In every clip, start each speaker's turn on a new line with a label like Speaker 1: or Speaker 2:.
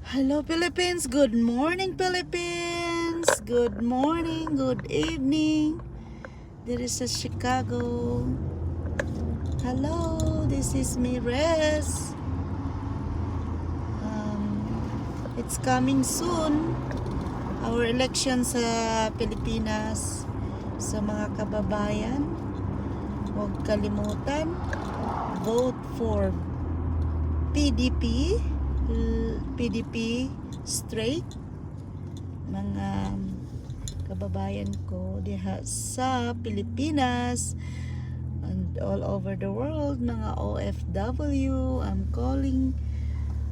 Speaker 1: Hello Philippines, good morning Philippines, good morning, good evening. There is a Chicago. Hello, this is me Res. It's coming soon, our election sa Pilipinas. Sa mga kababayan, huwag kalimutan, vote for PDP straight. Mga kababayan ko diha sa Pilipinas and all over the world, mga OFW, I'm calling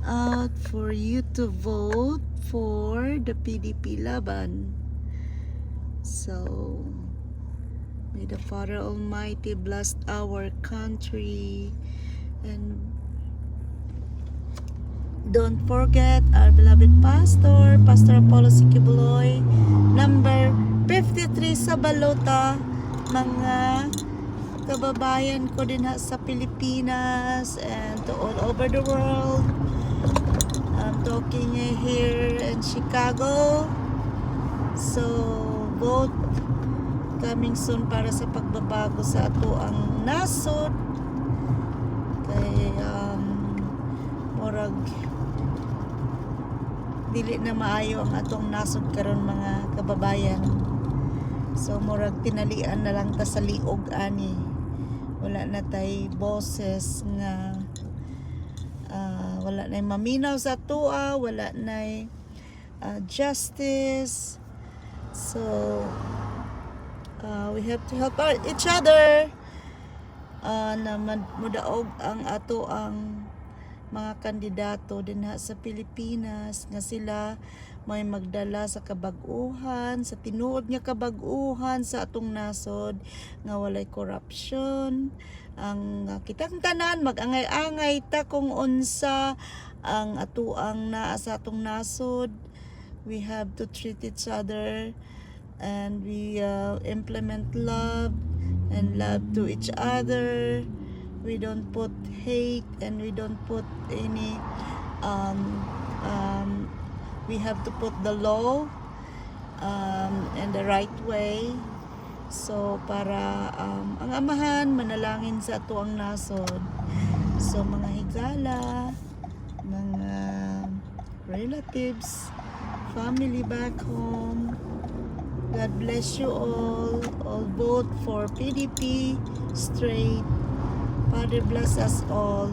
Speaker 1: out for you to vote for the PDP Laban. So may the Father Almighty bless our country, and don't forget our beloved pastor, Pastor Apollo Sikibuloy, number 53 sa Balota. Mga kababayan ko din sa Pilipinas and to all over the world. I'm talking here in Chicago. So vote coming soon para sa pagbabago sa ato ang nasod. Kay murag dili na maayo ang atong nasod karon mga kababayan. So murag tinalian na lang ta sa liog ani. Wala na tay boses nga wala na maminaw sa tua, wala na justice. So we have to help each other na mudaog ang ato ang mga kandidato din sa Pilipinas nga sila may magdala sa kabag-uhan, sa tinuod nga kabag-uhan sa atong nasod, nga walay corruption. Ang kitang tanan mag-angay-angay ta kung unsa ang atuang naa sa atong nasod. We have to treat each other and we implement love and love to each other. We don't put hate and we don't put any we have to put the law in the right way. So para ang amahan manalangin sa ato ang nasod. So mga higala, mga relatives, family back home, God bless you all. All vote for PDP straight. Father bless us all.